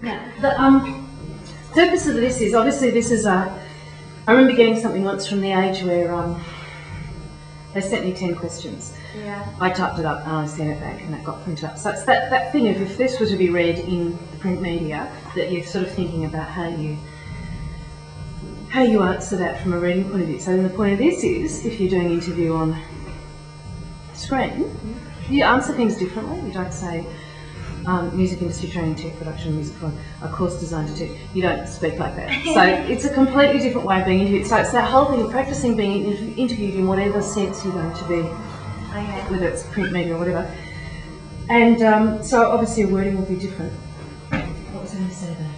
Now, the purpose of this is, obviously this is I remember getting something once from The Age where they sent me 10 questions. Yeah. I typed it up and I sent it back and it got printed up. So it's that thing of if this were to be read in the print media, that you're sort of thinking about how you answer that from a reading point of view. So then the point of this is, if you're doing an interview on screen, you answer things differently. You don't say, music industry training, tech production, music from a course designed to teach. You don't speak like that. So it's a completely different way of being interviewed. So it's that whole thing of practicing being interviewed in whatever sense you're going to be, whether it's print media or whatever. And so obviously your wording will be different. What was I going to say there?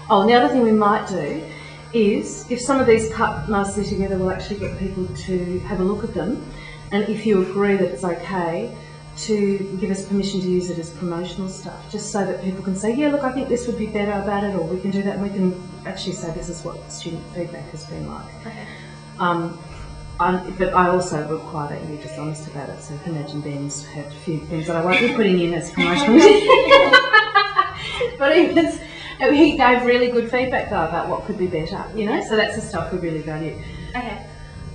Oh, and the other thing we might do is, if some of these cut nicely together, we'll actually get people to have a look at them. And if you agree that it's okay, to give us permission to use it as promotional stuff, just so that people can say, yeah, look, I think this would be better about it, or we can do that, and we can actually say this is what student feedback has been like. Okay. But I also require that you're just honest about it, so you can imagine Ben's had a few things that I won't be putting in as promotional. But he gave really good feedback though about what could be better, you know, so that's the stuff we really value. Okay.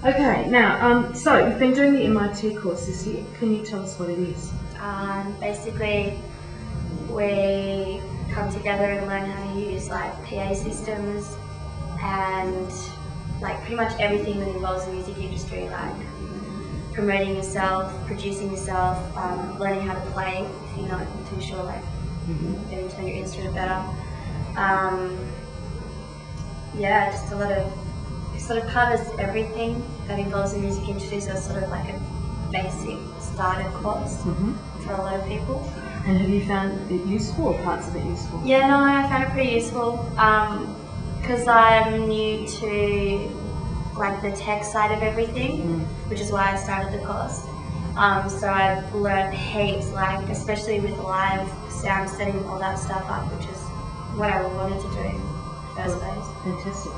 Okay, now, so you've been doing the MIT course this year. Can you tell us what it is? Basically, we come together and learn how to use like PA systems and like pretty much everything that involves the music industry, like promoting yourself, producing yourself, learning how to play if you're not too sure, like getting to know your instrument better. Yeah, just a lot of. It sort of covers everything that involves the music industry, so it's sort of like a basic starter course for a lot of people. And have you found it useful, or parts of it useful? Yeah, no, I found it pretty useful because I'm new to like the tech side of everything, which is why I started the course. So I've learned heaps, like especially with live sound, setting all that stuff up, which is what I wanted to do in the first place. Fantastic.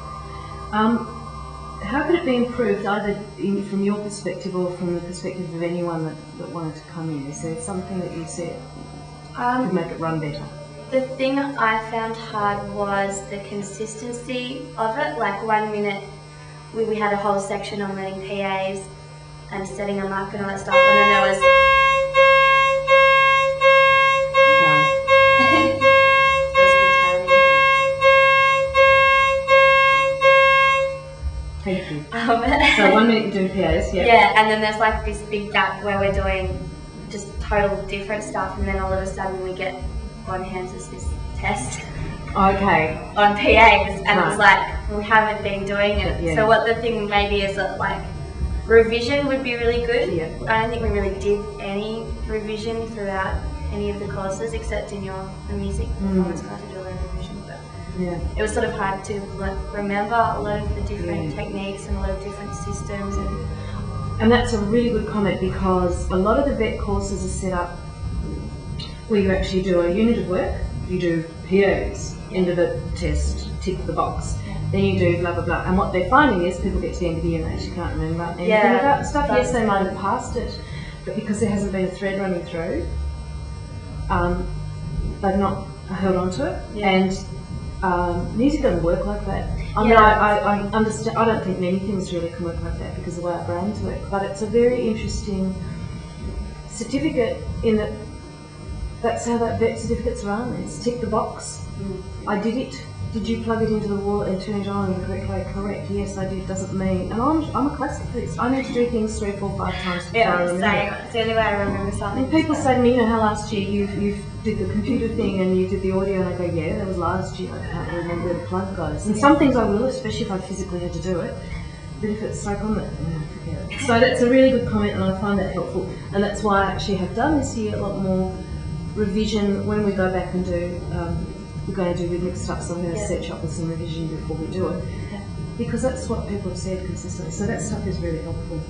How could it be improved, either from your perspective or from the perspective of anyone that wanted to come in? Is there something that you said could make it run better? The thing I found hard was the consistency of it. Like 1 minute we had a whole section on learning PAs and setting them up and all that stuff, and then there was Thank you. So 1 minute you're doing PAs, yeah? Yeah, and then there's like this big gap where we're doing just total different stuff, and then all of a sudden we get on hands as this test. Okay. On PAs, and it's like we haven't been doing it. Yeah. So what the thing maybe is that like revision would be really good. Yeah. I don't think we really did any revision throughout any of the courses except in the music performance class, we did a lot of revision. But yeah, it was sort of hard to remember a lot of the different techniques and a lot of different systems. And that's a really good comment, because a lot of the VET courses are set up where you actually do a unit of work, you do PAs, end of the test, tick the box, then you do blah blah blah, and what they're finding is people get to the end of the year and they actually can't remember anything about stuff. Yes, they might have passed it, but because there hasn't been a thread running through, they've not held on to it. And music doesn't work like that. I mean, I understand. I don't think many things really can work like that because of the way our brains work. But it's a very interesting certificate in that that's how that VET certificate's run. It's tick the box. I did it. Did you plug it into the wall and turn it on in the correct way? Correct. Yes, I did. Doesn't mean. And I'm a classic for this. I need to do things 3, 4, 5 times before I remember. Same. It's the only way I remember something. And people say to me, you know, how last year you did the computer thing and you did the audio, and I go, yeah, that was last year. I can't remember where the plug goes. And some things I will, especially if I physically had to do it. But if it's like on the, forget it. So that's a really good comment, and I find that helpful. And that's why I actually have done this year a lot more revision when we go back and do. We're going to do rhythmic stuff, so I'm going to set you up with some revision before we do it, because that's what people have said consistently. So that stuff is really helpful.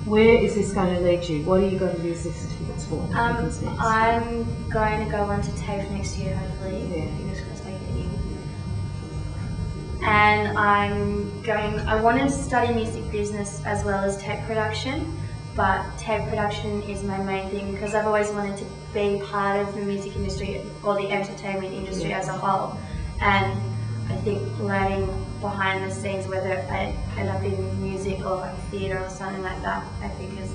Where is this going to lead you? What are you going to use these certificates for? I'm going to go on to TAFE next year, hopefully. Fingers crossed I get in. And I want to study music business as well as tech production. but tech production is my main thing because I've always wanted to be part of the music industry or the entertainment industry as a whole. And I think learning behind the scenes, whether I end up in music or like theatre or something like that, I think is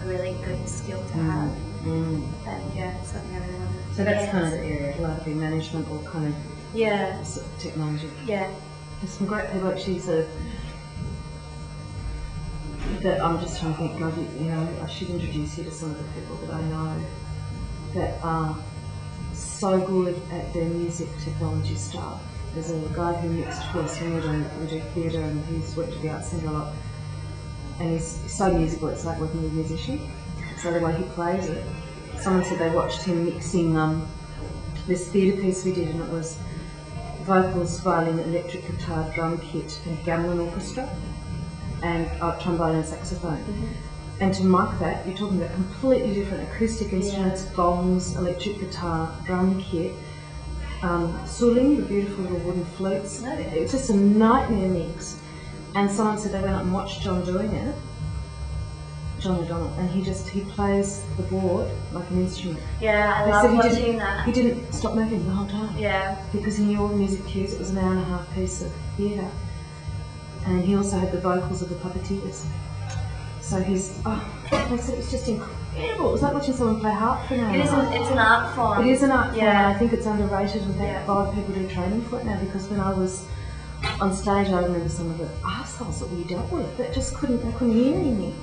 a really good skill to have. And yeah, it's something I really want to. So that's kind of the area, it'll either be management or kind of sort of technology. Yeah. There's some great people actually sort of that I'm just trying to think, God, you know, I should introduce you to some of the people that I know that are so good at their music technology stuff. There's a guy who mixed for us when we do theatre, and he's worked at the Arts Centre a lot. And he's so musical, it's like working with a musician. So the way he plays it. Someone said they watched him mixing this theatre piece we did, and it was vocals, violin, electric guitar, drum kit, and gamelan orchestra, and trombone and saxophone. And to mic that, you're talking about completely different acoustic instruments, gongs, electric guitar, drum kit, suling, the beautiful little wooden flutes. It's just a nightmare mix. And someone said they went up and watched John doing it, John O'Donnell, and he plays the board like an instrument. Yeah, I love watching that. He didn't stop moving the whole time. Yeah. Because he knew all the music cues. It was an 1.5-hour piece of theatre. And he also had the vocals of the puppeteers. So they said it was just incredible. It was like watching someone play harp for an hour. It's an art form. It is an art form, and I think it's underrated, and thank God people do training for it now, because when I was on stage I remember some of the arseholes that we dealt with that just couldn't hear anything.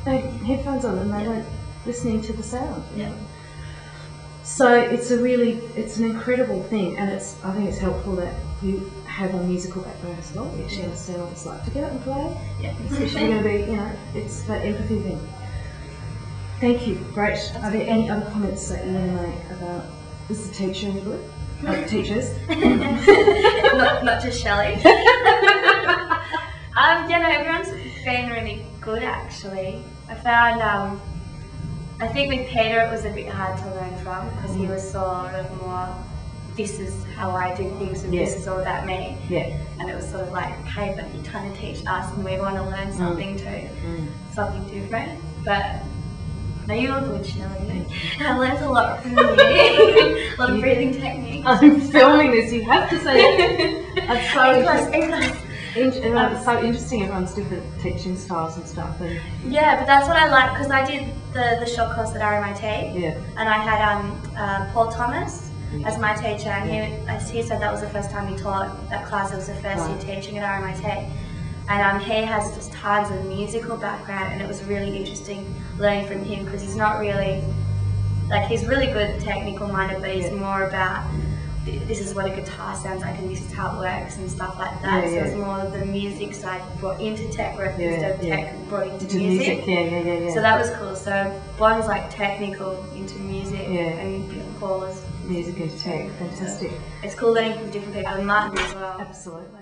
They had headphones on and they weren't listening to the sound. You know? So it's an incredible thing, and I think it's helpful that you have a musical background as well. You actually understand what it's like to get out and play. Yeah. Especially going to be, you know, it's that empathy thing. Thank you. Great. Are there any other comments that you want to make about this? The teacher in the group? Teachers? not just Shelley. Everyone's been really good actually. I found I think with Peter it was a bit hard to learn from, because he was sort of more, this is how I do things and this is all about me. Yeah. And it was sort of like, okay, but you're trying to teach us and we want to learn something too, something different. But no, you were good, Shelley. I learned a lot from you. A lot of breathing techniques. I'm filming this, you have to say it. It's so interesting, everyone's different teaching styles and stuff. Yeah, but that's what I like, because I did the short course at RMIT, and I had Paul Thomas as my teacher, and he said that was the first time he taught that class. It was the first year teaching at RMIT. And he has just tons of musical background, and it was really interesting learning from him, because he's not really, like, he's really good technical minded, but he's more about, this is what a guitar sounds like and this is how it works and stuff like that. So it's more the music side brought into tech, instead of tech brought into music. So that was cool. So Bon's like technical into music, and Paul is music into tech. Fantastic. So it's cool learning from different people, and Martin as well. Absolutely.